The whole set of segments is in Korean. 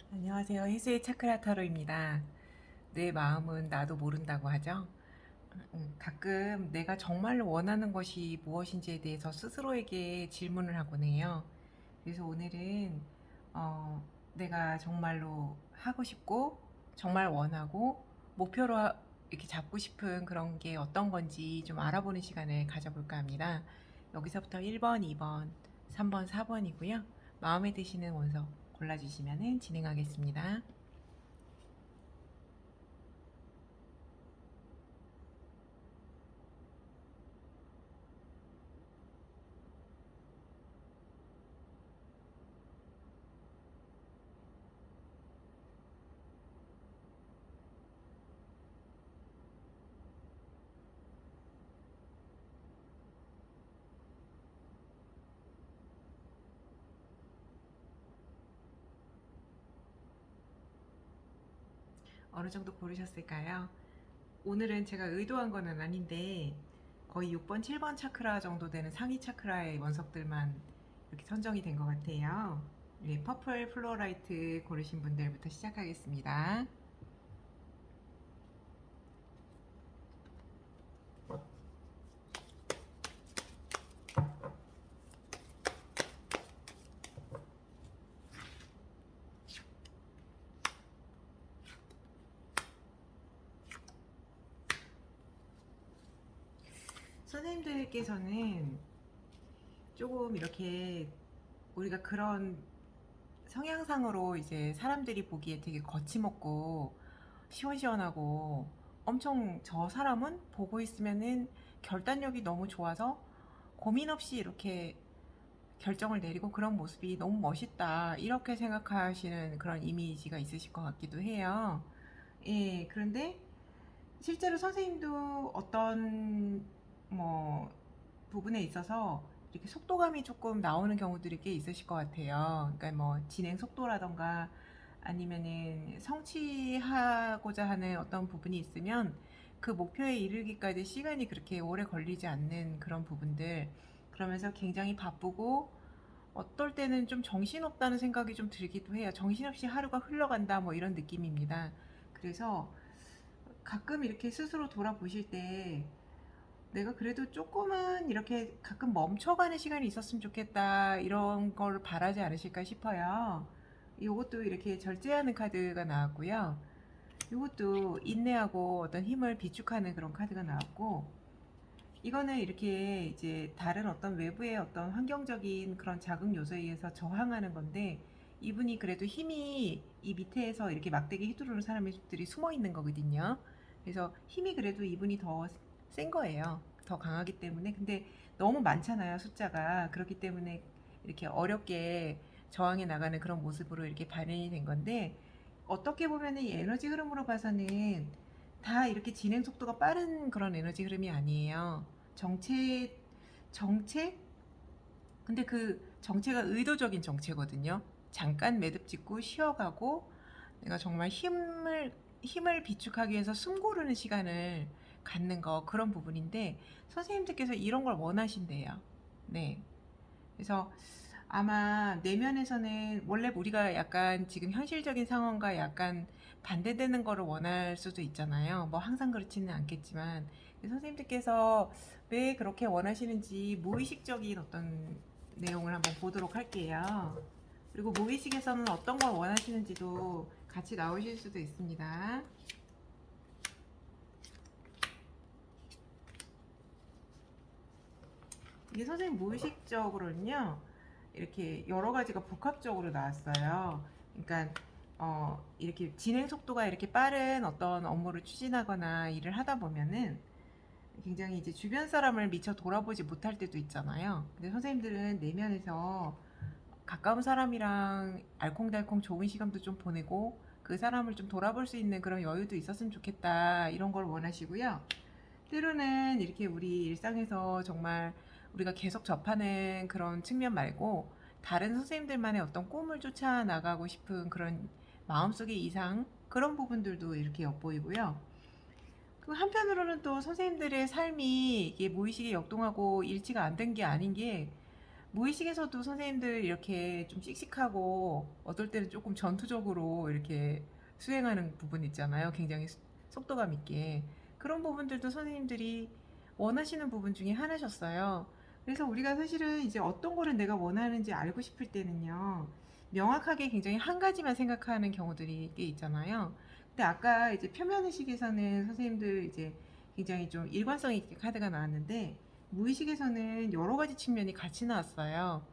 안녕하세요. 희수의 차크라 타로입니다. 내 마음은 나도 모른다고 하죠. 가끔 내가 정말로 원하는 것이 무엇인지에 대해서 스스로에게 질문을 하곤 해요. 그래서 오늘은 내가 정말로 하고 싶고 정말 원하고 목표로 이렇게 잡고 싶은 그런 게 어떤 건지 좀 알아보는 시간을 가져볼까 합니다. 여기서부터 1번, 2번, 3번, 4번이고요. 마음에 드시는 원서 골라주시면 진행하겠습니다. 어느 정도 고르셨을까요? 오늘은 제가 의도한 거는 아닌데 거의 6번, 7번 차크라 정도 되는 상위 차크라의 원석들만 이렇게 선정이 된 것 같아요. 네, 퍼플 플로라이트 고르신 분들부터 시작하겠습니다. 선생님들께서는 조금 이렇게 우리가 그런 성향상으로 이제 사람들이 보기에 되게 거침없고 시원시원하고 엄청 저 사람은 보고 있으면은 결단력이 너무 좋아서 고민 없이 이렇게 결정을 내리고 그런 모습이 너무 멋있다 이렇게 생각하시는 그런 이미지가 있으실 것 같기도 해요. 예, 그런데 실제로 선생님도 어떤 뭐 부분에 있어서 이렇게 속도감이 조금 나오는 경우들이 꽤 있으실 것 같아요. 그러니까 뭐 진행 속도라던가 아니면은 성취하고자 하는 어떤 부분이 있으면 그 목표에 이르기까지 시간이 그렇게 오래 걸리지 않는 그런 부분들, 그러면서 굉장히 바쁘고 어떨 때는 좀 정신없다는 생각이 좀 들기도 해요. 정신없이 하루가 흘러간다 뭐 이런 느낌입니다. 그래서 가끔 이렇게 스스로 돌아보실 때 내가 그래도 조금은 이렇게 가끔 멈춰가는 시간이 있었으면 좋겠다 이런 걸 바라지 않으실까 싶어요. 이것도 이렇게 절제하는 카드가 나왔고요. 이것도 인내하고 어떤 힘을 비축하는 그런 카드가 나왔고, 이거는 이렇게 이제 다른 어떤 외부의 어떤 환경적인 그런 자극 요소에 의해서 저항하는 건데, 이분이 그래도 힘이 이 밑에서 이렇게 막대기 휘두르는 사람들이 숨어 있는 거거든요. 그래서 힘이 그래도 이분이 더 센 거예요. 더 강하기 때문에. 근데 너무 많잖아요, 숫자가. 그렇기 때문에 이렇게 어렵게 저항해 나가는 그런 모습으로 이렇게 발현이 된 건데, 어떻게 보면 이 에너지 흐름으로 봐서는 다 이렇게 진행 속도가 빠른 그런 에너지 흐름이 아니에요. 정체, 정체? 근데 그 정체가 의도적인 정체거든요. 잠깐 매듭 짓고 쉬어가고 내가 정말 힘을 비축하기 위해서 숨 고르는 시간을 갖는 거, 그런 부분인데 선생님들께서 이런 걸 원하신대요. 네. 그래서 아마 내면에서는 원래 우리가 약간 지금 현실적인 상황과 약간 반대되는 거를 원할 수도 있잖아요. 뭐 항상 그렇지는 않겠지만 선생님들께서 왜 그렇게 원하시는지 무의식적인 어떤 내용을 한번 보도록 할게요. 그리고 무의식에서는 어떤 걸 원하시는지도 같이 나오실 수도 있습니다. 이게 선생님 무의식적으로는요, 이렇게 여러 가지가 복합적으로 나왔어요. 그러니까 이렇게 진행 속도가 이렇게 빠른 어떤 업무를 추진하거나 일을 하다 보면은 굉장히 이제 주변 사람을 미처 돌아보지 못할 때도 있잖아요. 근데 선생님들은 내면에서 가까운 사람이랑 알콩달콩 좋은 시간도 좀 보내고 그 사람을 좀 돌아볼 수 있는 그런 여유도 있었으면 좋겠다 이런 걸 원하시고요. 때로는 이렇게 우리 일상에서 정말 우리가 계속 접하는 그런 측면 말고 다른 선생님들만의 어떤 꿈을 쫓아 나가고 싶은 그런 마음속의 이상, 그런 부분들도 이렇게 엿보이고요. 그 한편으로는 또 선생님들의 삶이 이게 무의식에 역동하고 일치가 안 된 게 아닌 게, 무의식에서도 선생님들 이렇게 좀 씩씩하고 어떨 때는 조금 전투적으로 이렇게 수행하는 부분 있잖아요. 굉장히 속도감 있게. 그런 부분들도 선생님들이 원하시는 부분 중에 하나셨어요. 그래서 우리가 사실은 이제 어떤 거를 내가 원하는지 알고 싶을 때는요. 명확하게 굉장히 한 가지만 생각하는 경우들이 꽤 있잖아요. 근데 아까 이제 표면의식에서는 선생님들 이제 굉장히 좀 일관성 있게 카드가 나왔는데 무의식에서는 여러 가지 측면이 같이 나왔어요.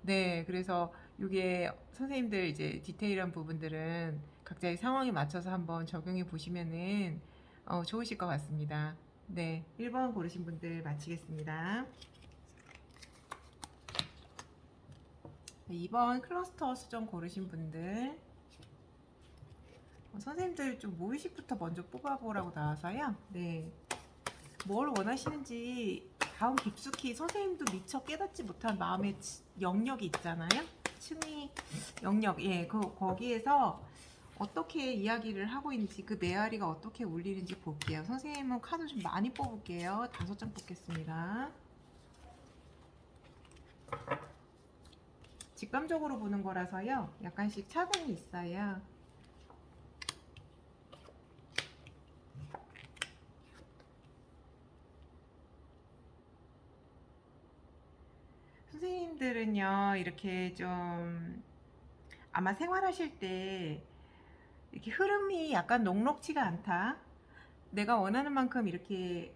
네, 그래서 이게 선생님들 이제 디테일한 부분들은 각자의 상황에 맞춰서 한번 적용해 보시면은 좋으실 것 같습니다. 네, 1번 고르신 분들 마치겠습니다. 네, 2번 클러스터 수정 고르신 분들 선생님들 좀 무의식부터 먼저 뽑아보라고 나와서요. 네, 뭘 원하시는지 다음 깊숙이 선생님도 미처 깨닫지 못한 마음의 영역이 있잖아요. 층위 영역, 예, 거기에서 어떻게 이야기를 하고 있는지 그 메아리가 어떻게 울리는지 볼게요. 선생님은 카드 좀 많이 뽑을게요. 5장 뽑겠습니다. 직감적으로 보는 거라서요. 약간씩 차등이 있어요. 선생님들은요, 이렇게 좀 아마 생활하실 때 이렇게 흐름이 약간 녹록지가 않다. 내가 원하는 만큼 이렇게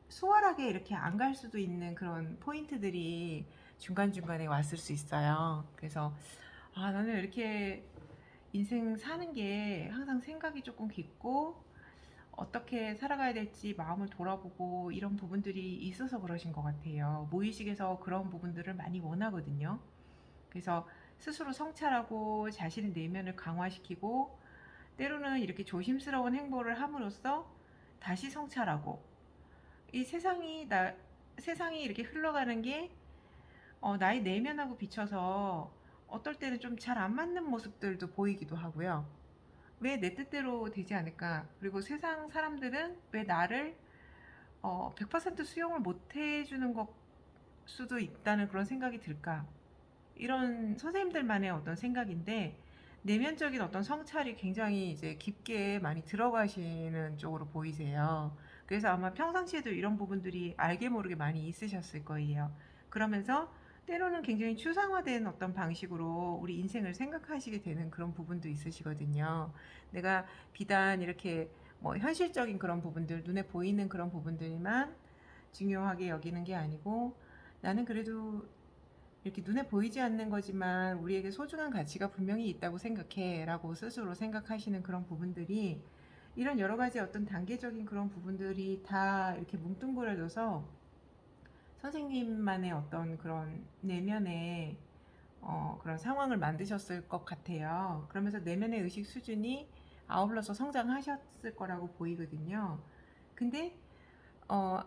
수월하게 이렇게 안 갈 수도 있는 그런 포인트들이 중간중간에 왔을 수 있어요. 그래서 나는 이렇게 인생 사는 게 항상 생각이 조금 깊고 어떻게 살아가야 될지 마음을 돌아보고 이런 부분들이 있어서 그러신 것 같아요. 무의식에서 그런 부분들을 많이 원하거든요. 그래서 스스로 성찰하고 자신의 내면을 강화시키고 때로는 이렇게 조심스러운 행보를 함으로써 다시 성찰하고 이 세상이 이렇게 흘러가는 게 나의 내면하고 비춰서 어떨 때는 좀 잘 안 맞는 모습들도 보이기도 하고요. 왜 내 뜻대로 되지 않을까? 그리고 세상 사람들은 왜 나를 100% 수용을 못 해주는 것 수도 있다는 그런 생각이 들까? 이런 선생님들만의 어떤 생각인데 내면적인 어떤 성찰이 굉장히 이제 깊게 많이 들어가시는 쪽으로 보이세요. 그래서 아마 평상시에도 이런 부분들이 알게 모르게 많이 있으셨을 거예요. 그러면서 때로는 굉장히 추상화된 어떤 방식으로 우리 인생을 생각하시게 되는 그런 부분도 있으시거든요. 내가 비단 이렇게 뭐 현실적인 그런 부분들, 눈에 보이는 그런 부분들만 중요하게 여기는 게 아니고 나는 그래도 이렇게 눈에 보이지 않는 거지만 우리에게 소중한 가치가 분명히 있다고 생각해 라고 스스로 생각하시는 그런 부분들이 이런 여러 가지 어떤 단계적인 그런 부분들이 다 이렇게 뭉뚱그려져서 선생님만의 어떤 그런 내면의 그런 상황을 만드셨을 것 같아요. 그러면서 내면의 의식 수준이 아울러서 성장하셨을 거라고 보이거든요. 근데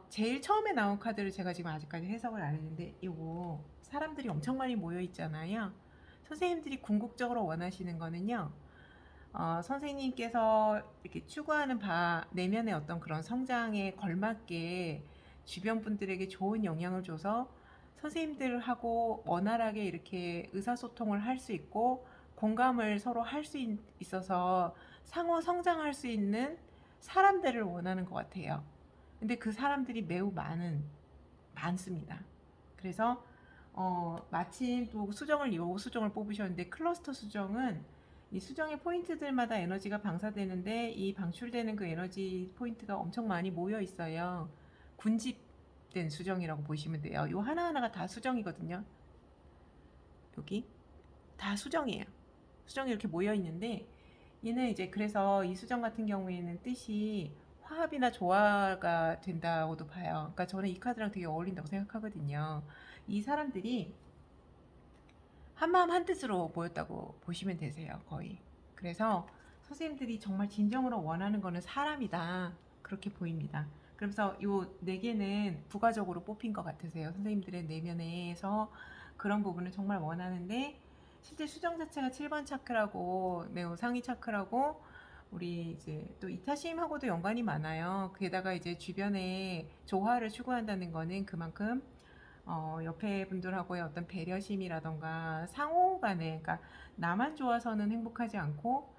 제일 처음에 나온 카드를 제가 지금 아직까지 해석을 안 했는데 이거 사람들이 엄청 많이 모여 있잖아요. 선생님들이 궁극적으로 원하시는 거는요. 선생님께서 이렇게 추구하는 바 내면의 어떤 그런 성장에 걸맞게 주변 분들에게 좋은 영향을 줘서 선생님들하고 원활하게 이렇게 의사소통을 할 수 있고 공감을 서로 할 수 있어서 상호 성장할 수 있는 사람들을 원하는 것 같아요. 근데 그 사람들이 매우 많습니다. 그래서 마침 또 요 수정을 뽑으셨는데 클러스터 수정은 이 수정의 포인트들마다 에너지가 방사되는데 이 방출되는 그 에너지 포인트가 엄청 많이 모여 있어요. 군집된 수정이라고 보시면 돼요. 요 하나하나가 다 수정이거든요. 여기 다 수정이에요. 수정이 이렇게 모여 있는데 얘는 이제 그래서 이 수정 같은 경우에는 뜻이 화합이나 조화가 된다고도 봐요. 그러니까 저는 이 카드랑 되게 어울린다고 생각하거든요. 이 사람들이 한마음 한뜻으로 모였다고 보시면 되세요. 거의. 그래서 선생님들이 정말 진정으로 원하는 거는 사람이다. 그렇게 보입니다. 그래서 요 네 개는 부가적으로 뽑힌 것 같으세요. 선생님들의 내면에서 그런 부분을 정말 원하는데 실제 수정 자체가 7번 차크라고 매우 상위 차크라고 우리 이제 또 이타심하고도 연관이 많아요. 게다가 이제 주변에 조화를 추구한다는 거는 그만큼 옆에 분들하고의 어떤 배려심이라던가 상호 간에, 그러니까 나만 좋아서는 행복하지 않고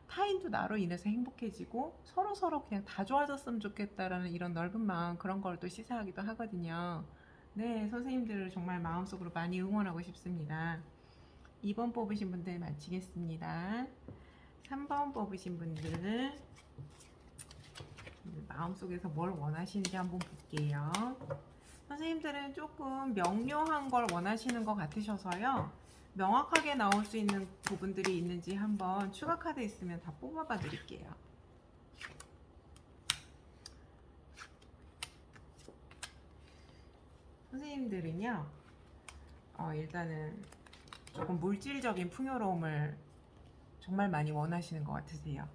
타인도 나로 인해서 행복해지고 서로 그냥 다 좋아졌으면 좋겠다라는 이런 넓은 마음, 그런 걸 또 시사하기도 하거든요. 네, 선생님들을 정말 마음속으로 많이 응원하고 싶습니다. 2번 뽑으신 분들 마치겠습니다. 3번 뽑으신 분들은 마음속에서 뭘 원하시는지 한번 볼게요. 선생님들은 조금 명료한 걸 원하시는 것 같으셔서요. 명확하게 나올 수 있는 부분들이 있는지 한번 추가 카드 있으면 다 뽑아봐 드릴게요. 선생님들은요, 일단은 조금 물질적인 풍요로움을 정말 많이 원하시는 것 같으세요.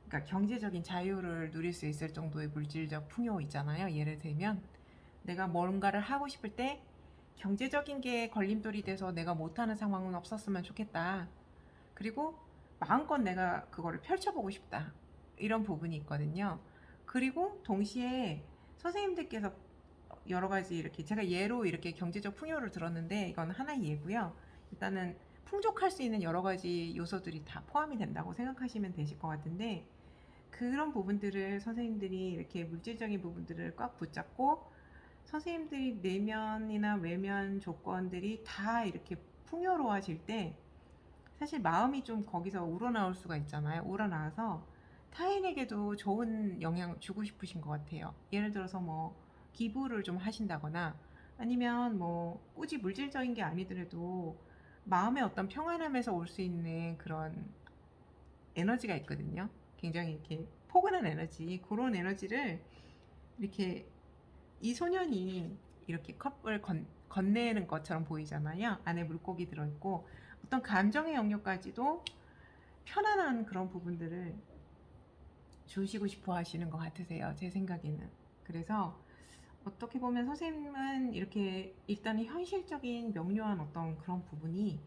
그러니까 경제적인 자유를 누릴 수 있을 정도의 물질적 풍요 있잖아요. 예를 들면 내가 뭔가를 하고 싶을 때 경제적인 게 걸림돌이 돼서 내가 못하는 상황은 없었으면 좋겠다. 그리고 마음껏 내가 그거를 펼쳐보고 싶다. 이런 부분이 있거든요. 그리고 동시에 선생님들께서 여러 가지 이렇게 제가 예로 이렇게 경제적 풍요를 들었는데 이건 하나의 예고요. 일단은 풍족할 수 있는 여러 가지 요소들이 다 포함이 된다고 생각하시면 되실 것 같은데 그런 부분들을 선생님들이 이렇게 물질적인 부분들을 꽉 붙잡고 선생님들이 내면이나 외면 조건들이 다 이렇게 풍요로워질 때 사실 마음이 좀 거기서 우러나올 수가 있잖아요. 우러나와서 타인에게도 좋은 영향 주고 싶으신 것 같아요. 예를 들어서 뭐 기부를 좀 하신다거나 아니면 뭐 굳이 물질적인 게 아니더라도 마음의 어떤 평안함에서 올 수 있는 그런 에너지가 있거든요. 굉장히 이렇게 포근한 에너지, 그런 에너지를 이렇게 이 소년이 이렇게 컵을 건네는 것처럼 보이잖아요. 안에 물고기 들어있고 어떤 감정의 영역까지도 편안한 그런 부분들을 주시고 싶어 하시는 것 같으세요. 제 생각에는. 그래서 어떻게 보면 선생님은 이렇게 일단 현실적인 명료한 어떤 그런 부분이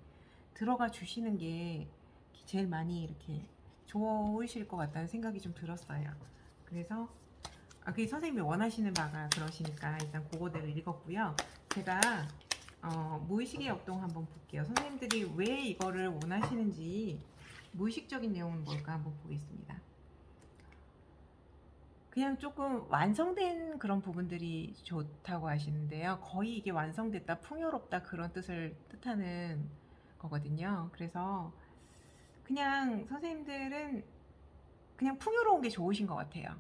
들어가 주시는 게 제일 많이 이렇게 좋으실 것 같다는 생각이 좀 들었어요. 그래서 그게 선생님이 원하시는 바가 그러시니까 일단 그거대로 읽었고요. 제가 무의식의 역동 한번 볼게요. 선생님들이 왜 이거를 원하시는지 무의식적인 내용은 뭘까 한번 보겠습니다. 그냥 조금 완성된 그런 부분들이 좋다고 하시는데요. 거의 이게 완성됐다, 풍요롭다 그런 뜻을 뜻하는 거거든요. 그래서 그냥 선생님들은 그냥 풍요로운 게 좋으신 것 같아요.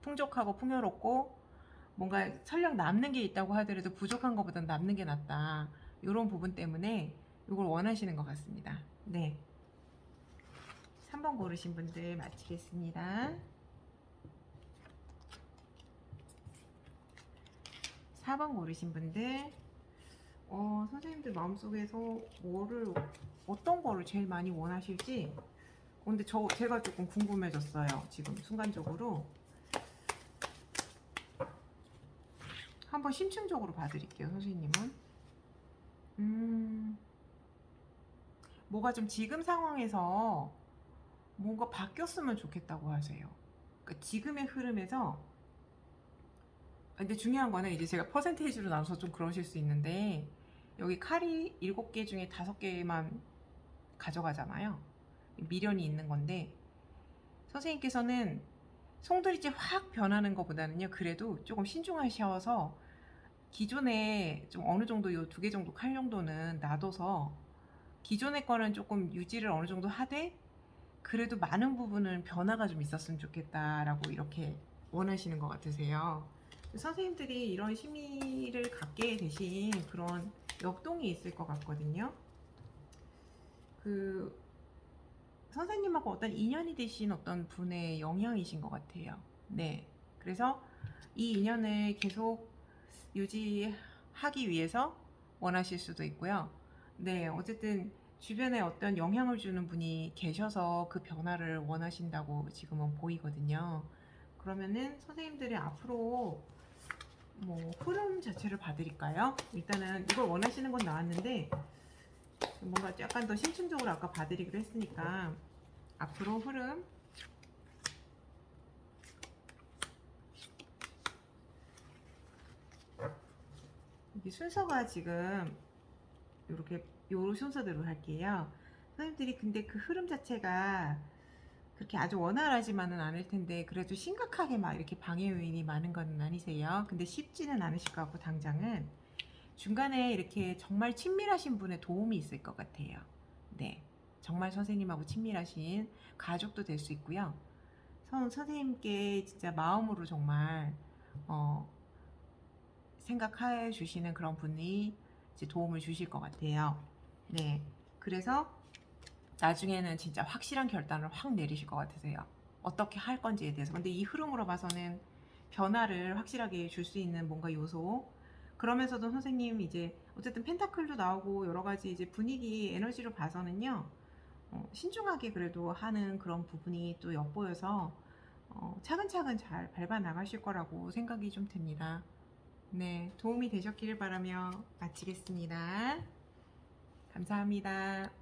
풍족하고 풍요롭고 뭔가 설령 남는 게 있다고 하더라도 부족한 것보다 남는 게 낫다. 이런 부분 때문에 이걸 원하시는 것 같습니다. 네. 3번 고르신 분들 마치겠습니다. 4번 고르신 분들 선생님들 마음속에서 어떤 거를 제일 많이 원하실지 근데 제가 조금 궁금해졌어요. 지금 순간적으로 한번 심층적으로 봐드릴게요. 선생님은 뭐가 좀 지금 상황에서 뭔가 바뀌었으면 좋겠다고 하세요. 그러니까 지금의 흐름에서 근데 중요한 거는 이제 제가 퍼센테이지로 나눠서 좀 그러실 수 있는데 여기 칼이 7개 중에 5개만 가져가잖아요. 미련이 있는 건데 선생님께서는 송두리째 확 변하는 것보다는요 그래도 조금 신중하셔서 기존에 좀 어느 정도 요 2개 정도 칼 정도는 놔둬서 기존의 거는 조금 유지를 어느 정도 하되 그래도 많은 부분은 변화가 좀 있었으면 좋겠다라고 이렇게 원하시는 것 같으세요. 선생님들이 이런 심의를 갖게 되신 그런 역동이 있을 것 같거든요. 선생님하고 어떤 인연이 되신 어떤 분의 영향이신 것 같아요. 네. 그래서 이 인연을 계속 유지하기 위해서 원하실 수도 있고요. 네. 어쨌든 주변에 어떤 영향을 주는 분이 계셔서 그 변화를 원하신다고 지금은 보이거든요. 그러면은 선생님들이 앞으로 뭐 흐름 자체를 봐드릴까요? 일단은 이걸 원하시는 건 나왔는데 뭔가 약간 더 심층적으로 아까 봐드리기로 했으니까 앞으로 흐름 이게 순서가 지금 이렇게 요 순서대로 할게요. 선생님들이 근데 그 흐름 자체가 그렇게 아주 원활하지만은 않을 텐데 그래도 심각하게 막 이렇게 방해 요인이 많은 건 아니세요. 근데 쉽지는 않으실 것 같고 당장은 중간에 이렇게 정말 친밀하신 분의 도움이 있을 것 같아요. 네. 정말 선생님하고 친밀하신 가족도 될 수 있고요. 선생님께 진짜 마음으로 정말 어, 생각해 주시는 그런 분이 이제 도움을 주실 것 같아요. 네. 그래서 나중에는 진짜 확실한 결단을 확 내리실 것 같으세요. 어떻게 할 건지에 대해서. 근데 이 흐름으로 봐서는 변화를 확실하게 줄 수 있는 뭔가 요소. 그러면서도 선생님 이제 어쨌든 펜타클도 나오고 여러 가지 이제 분위기 에너지로 봐서는요. 신중하게 그래도 하는 그런 부분이 또 엿보여서 차근차근 잘 밟아 나가실 거라고 생각이 좀 듭니다. 네, 도움이 되셨기를 바라며 마치겠습니다. 감사합니다.